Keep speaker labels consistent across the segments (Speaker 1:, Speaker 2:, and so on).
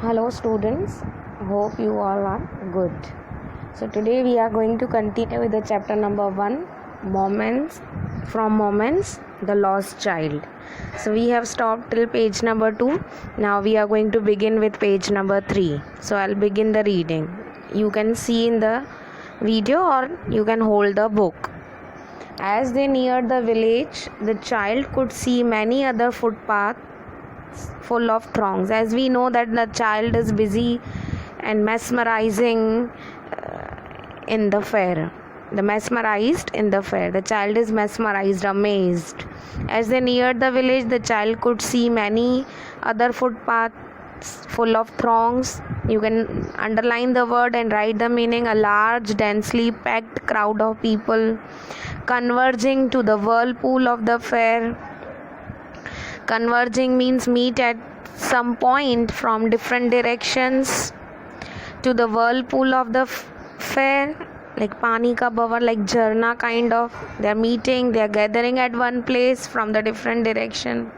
Speaker 1: Hello students, hope you all are good. So today we are going to continue with the chapter number 1, Moments, the Lost Child. So we have stopped till page number 2. Now we are going to begin with page number 3. So I'll begin the reading. You can see in the video or you can hold the book. As they neared the village, the child could see many other footpaths full of throngs. As we know that the child is busy and mesmerizing in the fair. The child is mesmerized, amazed. As they neared the village, the child could see many other footpaths full of throngs. You can underline the word and write the meaning. A large, densely packed crowd of people converging to the whirlpool of the fair. Converging means meet at some point from different directions to the whirlpool of the fair, like pani ka bavar, like jharna kind of. They are meeting, they are gathering at one place from the different direction,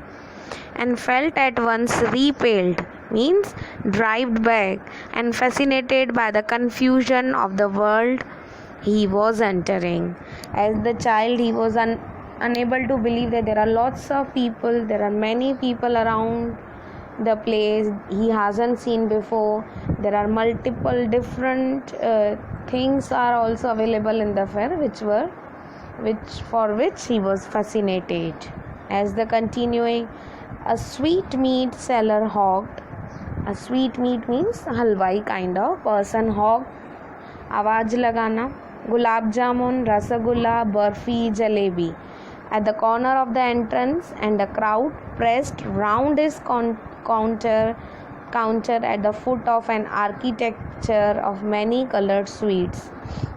Speaker 1: and felt at once repelled, means driven back, and fascinated by the confusion of the world he was entering. As the child, he was unable to believe that there are lots of people, there are many people around the place he hasn't seen before. There are multiple different things are also available in the fair for which he was fascinated. As the continuing, a sweetmeat seller hawked. A sweetmeat means halwai kind of person, hawked, आवाज लगाना, gulab jamun, rasgulla, barfi, jalebi at the corner of the entrance, and the crowd pressed round his counter at the foot of an architecture of many colored sweets.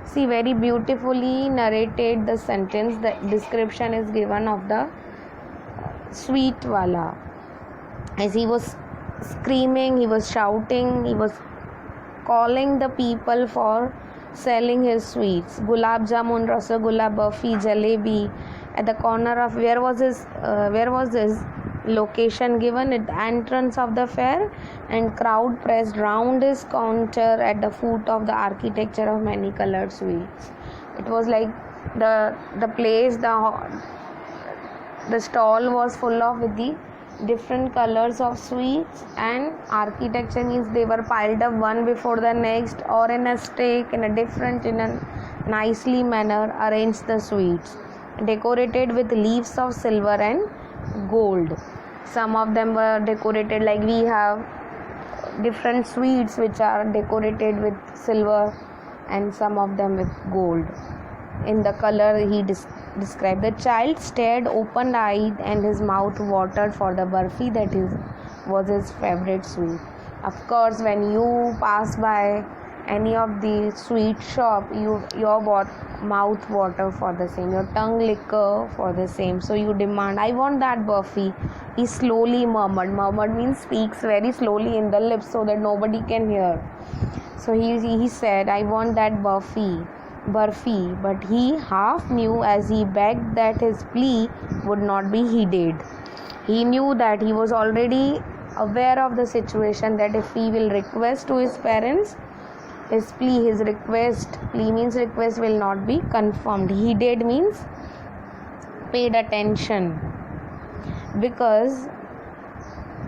Speaker 1: See, very beautifully narrated the sentence. The description is given of the sweet wala. As he was screaming, he was shouting, he was calling the people for selling his sweets. Gulab jamun, rasagulla, burfi, jalebi. At the corner of where was his location given? At the entrance of the fair, and crowd pressed round his counter at the foot of the architecture of many colored sweets. It was like the place, the stall was full of with the different colors of sweets, and architecture means they were piled up one before the next, or in a stack, in a nicely manner arranged the sweets, decorated with leaves of silver and gold. Some of them were decorated, like we have different sweets which are decorated with silver, and some of them with gold. In the color he described. The child stared open-eyed, and his mouth watered for the burfi that was his favorite sweet. Of course, when you pass by any of the sweet shop, your mouth water for the same, your tongue liquor for the same. So you demand, I want that burfi. He slowly murmured. Murmured means speaks very slowly in the lips so that nobody can hear. So he said, I want that burfi. But he half knew as he begged that his plea would not be heeded. He knew that he was already aware of the situation, that if he will request to his parents, plea means request will not be confirmed. Heeded means paid attention, because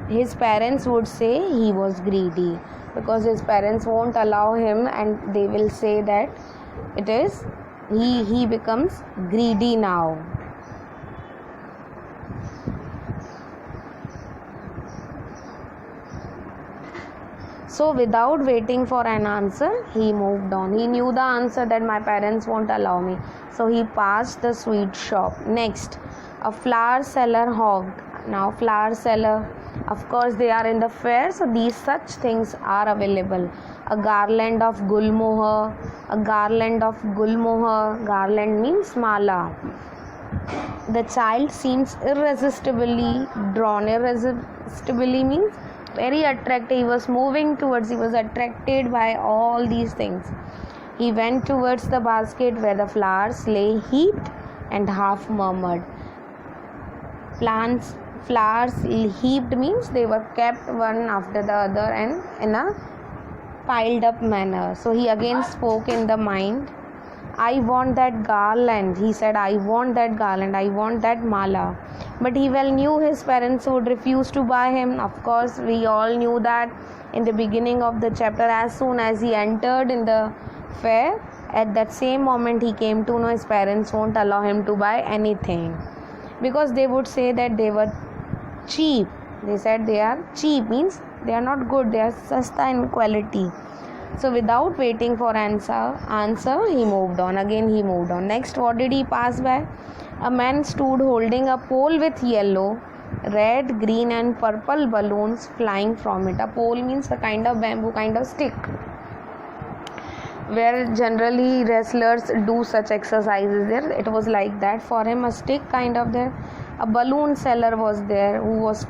Speaker 1: his parents would say he was greedy, because his parents won't allow him, and they will say that it is he becomes greedy now. So without waiting for an answer, he moved on. He knew the answer, that my parents won't allow me. So he passed the sweet shop. Next, a flower seller hawked. Now flower seller, of course they are in the fair, so these such things are available. A garland of gulmohar. Garland means mala. The child seems irresistibly drawn. Irresistibly means very attractive. He was attracted by all these things. He went towards the basket where the flowers lay heaped, and half murmured, Flowers heaped means they were kept one after the other and in a piled up manner. So he again spoke in the mind. I want that garland. He said, I want that garland. I want that mala. But he well knew his parents would refuse to buy him. Of course, we all knew that in the beginning of the chapter. As soon as he entered in the fair, at that same moment he came to know his parents won't allow him to buy anything, because they would say that they were cheap. They said they are cheap means they are not good, they are sasta in quality. So without waiting for answer, he moved on. Again he moved on. Next, what did he pass by? A man stood holding a pole with yellow, red, green and purple balloons flying from it. A pole means a kind of bamboo, kind of stick, where generally wrestlers do such exercises there. It was like that for him, a stick kind of there. A balloon seller was there whose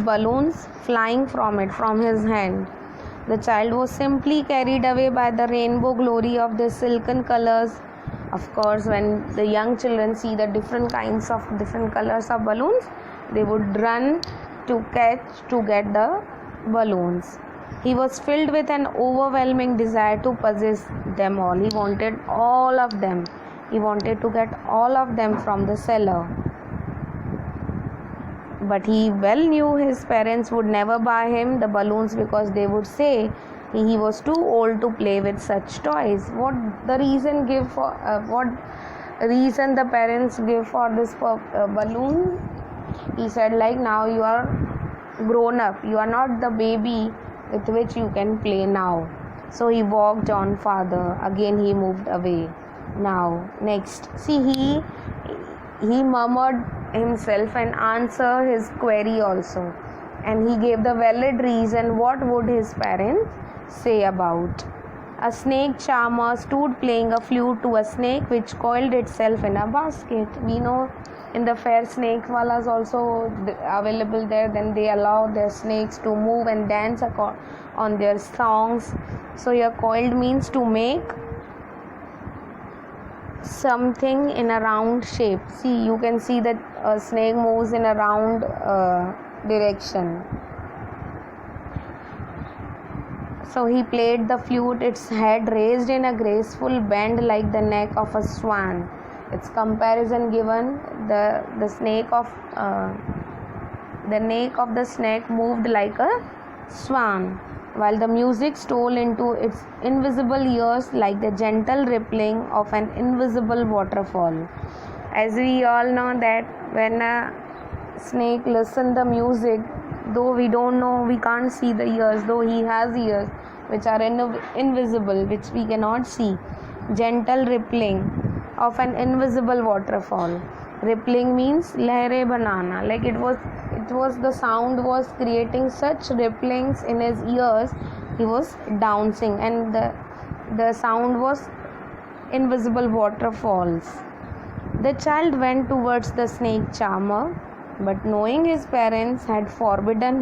Speaker 1: balloons flying from it, from his hand. The child was simply carried away by the rainbow glory of the silken colors. Of course, when the young children see the different kinds of different colors of balloons, they would run to get the balloons. He was filled with an overwhelming desire to possess them all. He wanted all of them. He wanted to get all of them from the seller. But he well knew his parents would never buy him the balloons, because they would say he was too old to play with such toys. What reason the parents give for this balloon? He said, like, now you are grown up, you are not the baby with which you can play now. So he walked on farther. Again he moved away. Now next, see, he murmured himself and answered his query also, and he gave the valid reason. What would his parents say about? A snake charmer stood playing a flute to a snake which coiled itself in a basket. We know in the fair snake walas also available there. Then they allow their snakes to move and dance on their songs. So here coiled means to make something in a round shape. See, you can see that a snake moves in a round direction. So he played the flute, its head raised in a graceful bend like the neck of a swan. Its comparison given, the neck of the snake moved like a swan, while the music stole into its invisible ears like the gentle rippling of an invisible waterfall. As we all know that when a snake listens the music, though we don't know, we can't see the ears, though he has ears which are invisible, which we cannot see. Gentle rippling of an invisible waterfall. Rippling means lehre banana, like it was the sound was creating such ripplings in his ears. He was dancing, and the sound was invisible waterfalls. The child went towards the snake charmer, but knowing his parents had forbidden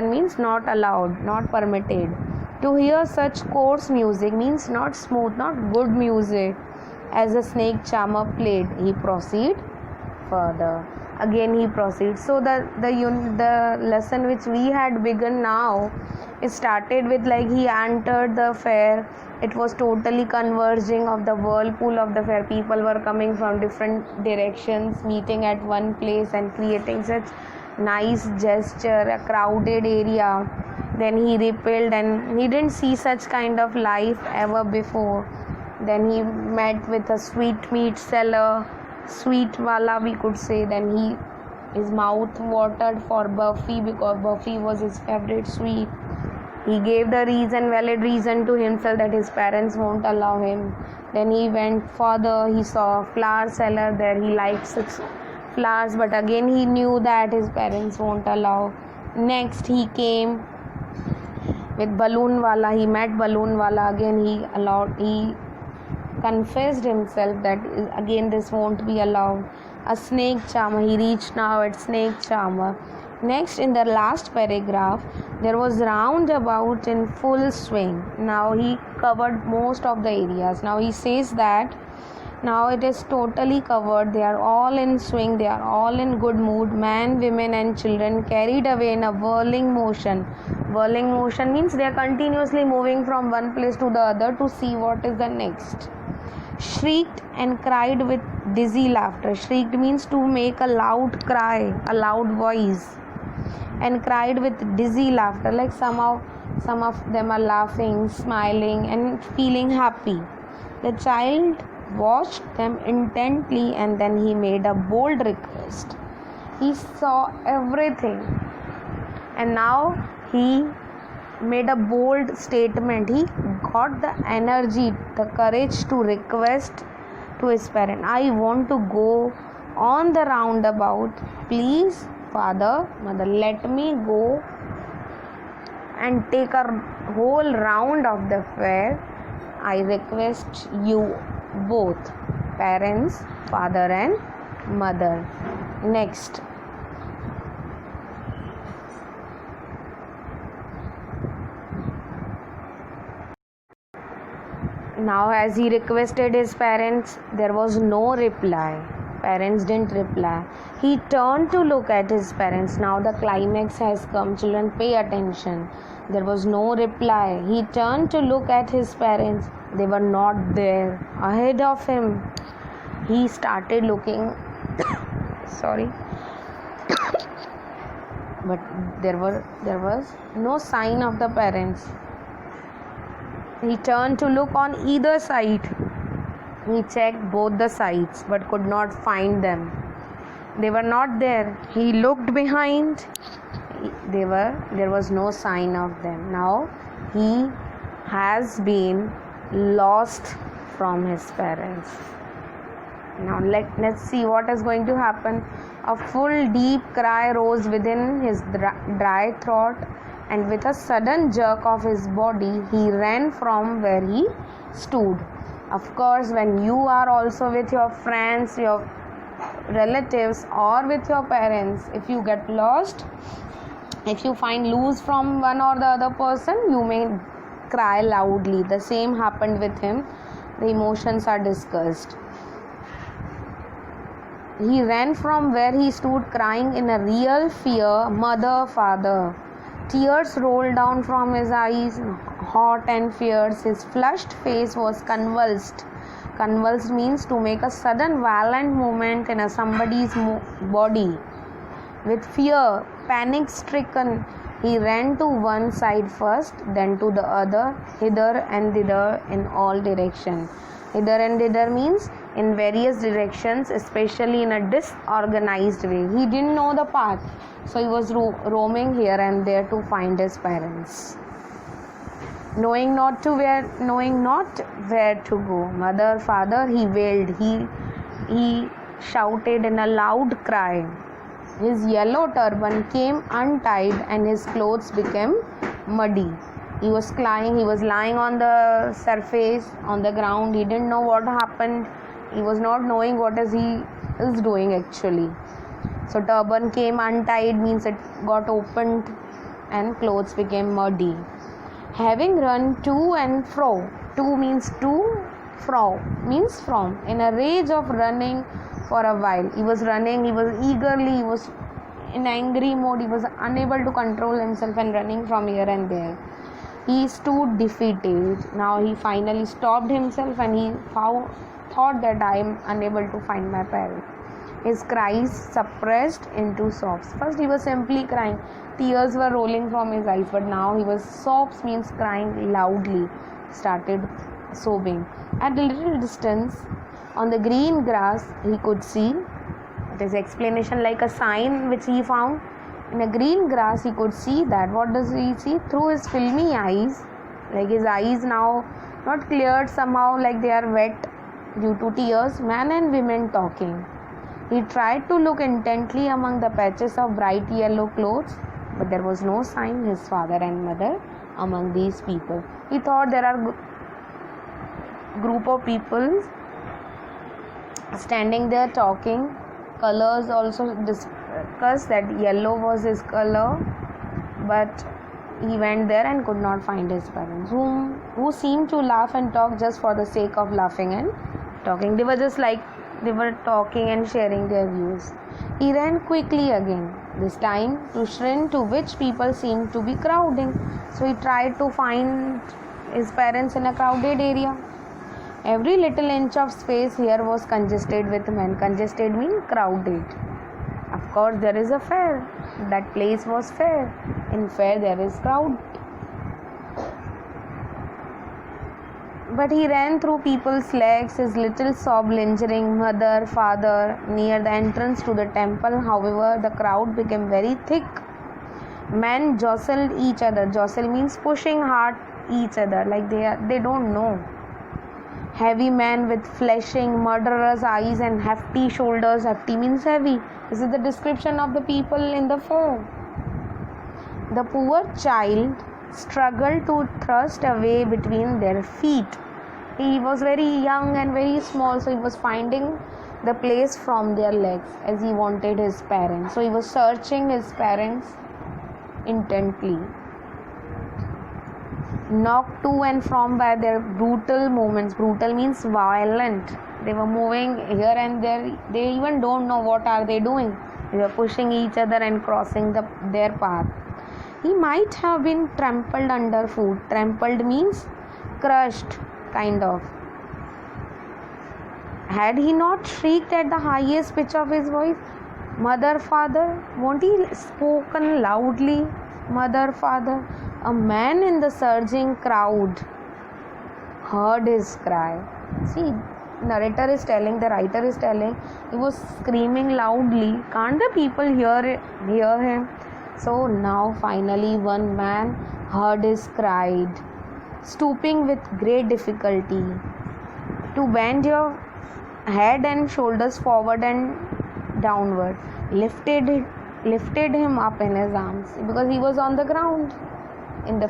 Speaker 1: means not allowed, not permitted, to hear such coarse music, means not smooth, not good music, as the snake charmer played, he proceed further. Again he proceeds. So the lesson which we had begun now, it started with like he entered the fair. It was totally converging of the whirlpool of the fair. People were coming from different directions, meeting at one place and creating such nice gesture, a crowded area. Then he repelled, and he didn't see such kind of life ever before. Then he met with a sweetmeat seller, sweet wala we could say. Then his mouth watered for Buffy, because Buffy was his favorite sweet. He gave the valid reason to himself that his parents won't allow him. Then he went further. He saw a flower seller there. He liked such flowers, but again he knew that his parents won't allow. Next he came with balloon wala. He met balloon wala. Again he confessed himself that again this won't be allowed. A snake charmer. He reached now at snake charmer. Next, in the last paragraph, there was roundabout in full swing. Now he covered most of the areas. Now he says that Now it is totally covered. They are all in swing. They are all in good mood. Man, women and children carried away in a whirling motion. Whirling motion means they are continuously moving from one place to the other to see what is the next. Shrieked and cried with dizzy laughter. Shrieked means to make a loud cry, a loud voice. And cried with dizzy laughter, like some of them are laughing, smiling and feeling happy. The child watched them intently and then he made a bold request. He saw everything and now he made a bold statement. He got the energy, the courage to request to his parent, I want to go on the roundabout. Please, father, mother, let me go and take a whole round of the fair. I request you both, parents, father and mother. Next. Now, as he requested his parents, there was no reply. Parents didn't reply. He turned to look at his parents. Now the climax has come. Children, pay attention. There was no reply. He turned to look at his parents. They were not there. Ahead of him, he started looking. Sorry. But there was no sign of the parents. He turned to look on either side. He checked both the sides but could not find them. They were not there. He looked behind. There was no sign of them. Now he has been lost from his parents. Now let's see what is going to happen. A full deep cry rose within his dry throat, and with a sudden jerk of his body, he ran from where he stood. Of course, when you are also with your friends, your relatives, or with your parents, if you get lost, if you find loose from one or the other person, you may cry loudly. The same happened with him. The emotions are discussed. He ran from where he stood, crying in a real fear, Mother, Father. Tears rolled down from his eyes, hot and fierce. His flushed face was convulsed. Convulsed means to make a sudden violent movement in somebody's body. With fear, panic-stricken, he ran to one side first, then to the other, hither and thither in all directions. Hither and thither means in various directions, especially in a disorganized way. He didn't know the path, so he was roaming here and there to find his parents. Knowing not where to go. Mother, father, he wailed. He shouted in a loud cry. His yellow turban came untied and his clothes became muddy. He was lying on the surface, on the ground. He didn't know what happened. He was not knowing what he is doing actually. So turban came untied means it got opened and clothes became muddy. Having run to and fro. To means to, fro means from. In a rage of running for a while. He was running, he was eagerly, he was in angry mode. He was unable to control himself and running from here and there. He stood defeated. Now he finally stopped himself and he thought that I am unable to find my parents. His cries suppressed into sobs. First he was simply crying. Tears were rolling from his eyes, but now he was sobs means crying loudly. Started sobbing. At a little distance, on the green grass, he could see. It is explanation like a sign which he found. In a green grass, he could see that. What does he see? Through his filmy eyes, like his eyes now not cleared somehow, like they are wet due to tears. Man and women talking. He tried to look intently among the patches of bright yellow clothes, but there was no sign his father and mother among these people. He thought there are group of people standing there talking. Colors also discussed that yellow was his color, but he went there and could not find his parents, who seemed to laugh and talk just for the sake of laughing and talking. They were just like they were talking and sharing their views. He ran quickly again, this time to Shrin, to which people seemed to be crowding. So he tried to find his parents in a crowded area. Every little inch of space here was congested with men. Congested means crowded. Of course, there is a fair. That place was fair. In fair, there is crowd. But he ran through people's legs, his little sob lingering, mother, father, near the entrance to the temple. However, the crowd became very thick. Men jostled each other. Jostle means pushing hard each other, like they don't know. Heavy men with flashing, murderous eyes and hefty shoulders. Hefty means heavy. This is the description of the people in the fair. The poor child struggled to thrust a way between their feet. He was very young and very small, so he was finding the place from their legs as he wanted his parents. So he was searching his parents intently. Knocked to and from by their brutal movements. Brutal means violent. They were moving here and there. They even don't know what are they doing. They were pushing each other and crossing their path. He might have been trampled underfoot. Trampled means crushed, kind of. Had he not shrieked at the highest pitch of his voice, "Mother, father," won't he spoken loudly? Mother, father. A man in the surging crowd heard his cry. See, the writer is telling, he was screaming loudly. Can't the people hear him? So now finally one man heard his cry. Stooping with great difficulty, to bend your head and shoulders forward and downward, lifted him up in his arms, because he was on the ground in the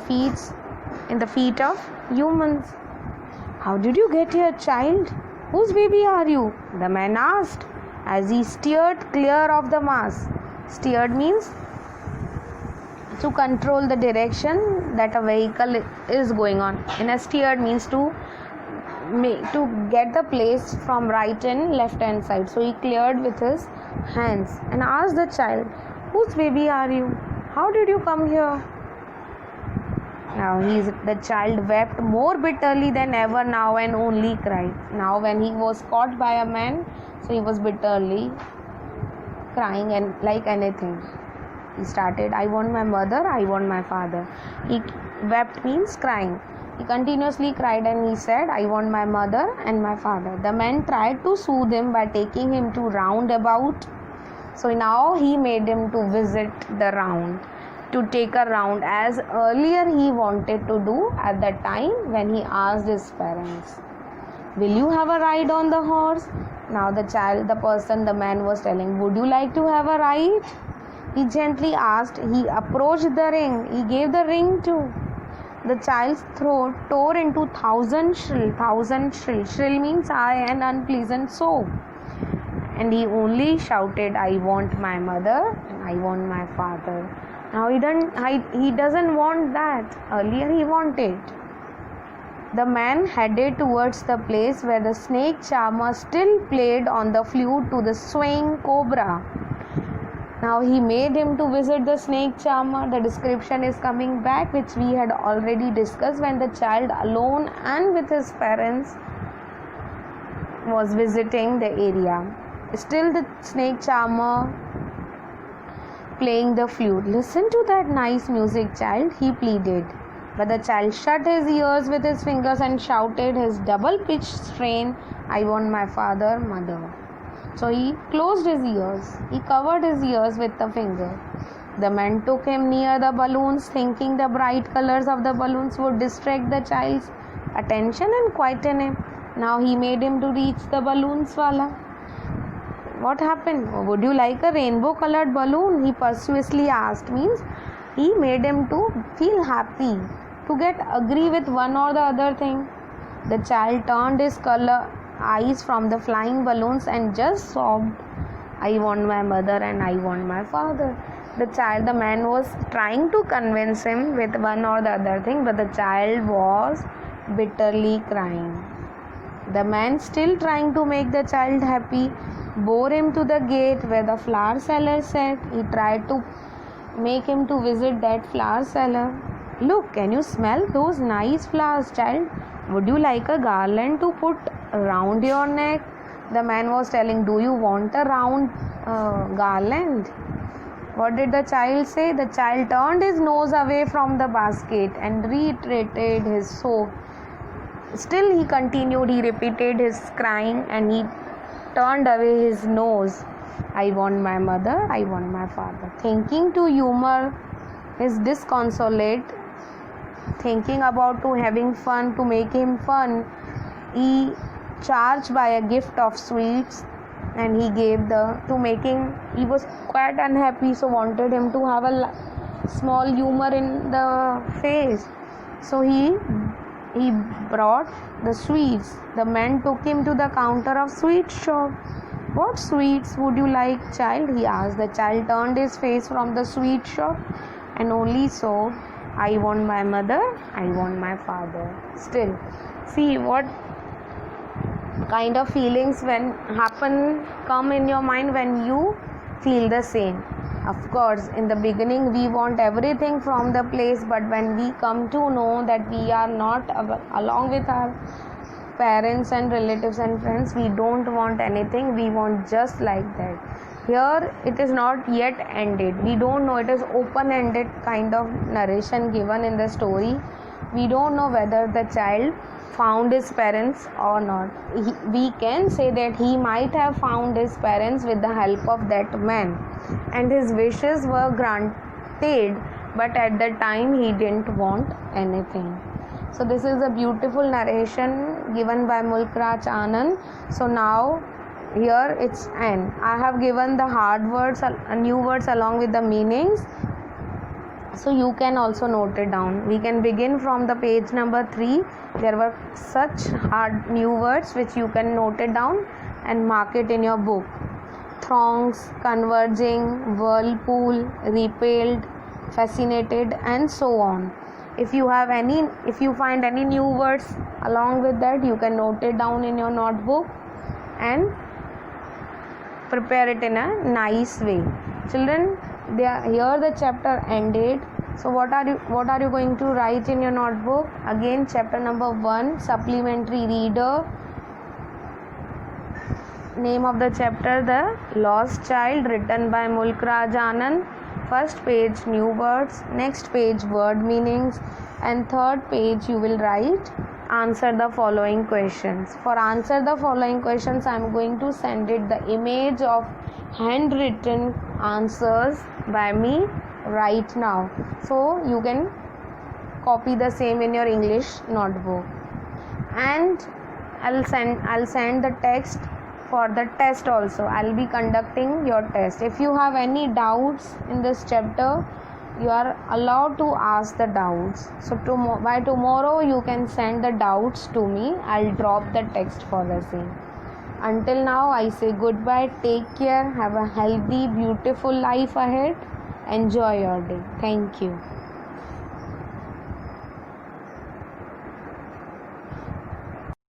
Speaker 1: feet of humans. How did you get here, child? Whose baby are you? The man asked as he steered clear of the mass. Steered means to control the direction that a vehicle is going on. In a steered means to get the place from right and left hand side. So he cleared with his hands and asked the child, "Whose baby are you? How did you come here?" Now the child wept more bitterly than ever now and only cried. Now when he was caught by a man, so he was bitterly crying and like anything. He started, "I want my mother, I want my father." He wept means crying. He continuously cried and he said, "I want my mother and my father." The man tried to soothe him by taking him to roundabout. So now he made him to visit the round, to take a round, as earlier he wanted to do at the time when he asked his parents, "Will you have a ride on the horse?" Now the man was telling, "Would you like to have a ride?" He gently asked. He approached the ring. He gave the ring too. The child's throat tore into thousand shrill. Shrill means high and unpleasant so. And he only shouted, "I want my mother and I want my father." Now he doesn't want that. Earlier he wanted. The man headed towards the place where the snake charmer still played on the flute to the swaying cobra. Now he made him to visit the snake charmer. The description is coming back, which we had already discussed when the child alone and with his parents was visiting the area. Still the snake charmer playing the flute. "Listen to that nice music, child," he pleaded. But the child shut his ears with his fingers and shouted his double-pitched strain, "I want my father, mother." So he closed his ears. He covered his ears with the finger. The man took him near the balloons, thinking the bright colors of the balloons would distract the child's attention and quieten him. Now he made him to reach the balloons wala. What happened? "Would you like a rainbow colored balloon?" he persuasively asked. Means he made him to feel happy, to get agree with one or the other thing. The child turned his eyes from the flying balloons and just sobbed, "I want my mother and I want my father." The man was trying to convince him with one or the other thing, but the child was bitterly crying. The man, still trying to make the child happy, bore him to the gate where the flower seller sat. He tried to make him to visit that flower seller. Look, can you smell those nice flowers, child? Would you like a garland to put around your neck? The man was telling, do you want a round garland? What did the child say? The child turned his nose away from the basket and reiterated his sob. Still he continued, he repeated his crying and he turned away his nose. I want my mother, I want my father. Thinking to humor his disconsolate, thinking about to having fun, to make him fun, he charged by a gift of sweets and he gave he was quite unhappy, so wanted him to have a small humor in the face. So he brought the sweets. The man took him to the counter of sweet shop. What sweets would you like, child? He asked. The child turned his face from the sweet shop and only saw, I want my mother, I want my father. Still, see what kind of feelings come in your mind when you feel the same. Of course, in the beginning we want everything from the place, but when we come to know that we are not along with our parents and relatives and friends, we don't want anything, we want just like that. Here it is not yet ended, we don't know, it is open-ended kind of narration given in the story. We don't know whether the child found his parents or not. We can say that he might have found his parents with the help of that man, and his wishes were granted, but at the time he didn't want anything. So this is a beautiful narration given by Mulkraj Anand. So now here it's end. I have given the hard words, new words along with the meanings, so you can also note it down. We can begin from the page number 3. There were such hard new words which you can note it down and mark it in your book. Throngs, converging, whirlpool, repelled, fascinated, and so on. If you find any new words along with that, you can note it down in your notebook and prepare it in a nice way. Children, here the chapter ended. So what are you going to write in your notebook? Again, chapter number 1, supplementary reader. Name of the chapter, The Lost Child, written by Mulkraj Anand. First page, new words. Next page, word meanings. And third page, you will write, answer the following questions. For answer the following questions, I am going to send it the image of handwritten answers by me right now. So you can copy the same in your English notebook. And I'll send the text for the test also. I'll be conducting your test. If you have any doubts in this chapter, you are allowed to ask the doubts. So by tomorrow you can send the doubts to me. I'll drop the text for the same. Until now, I say goodbye. Take care. Have a healthy, beautiful life ahead. Enjoy your day. Thank you.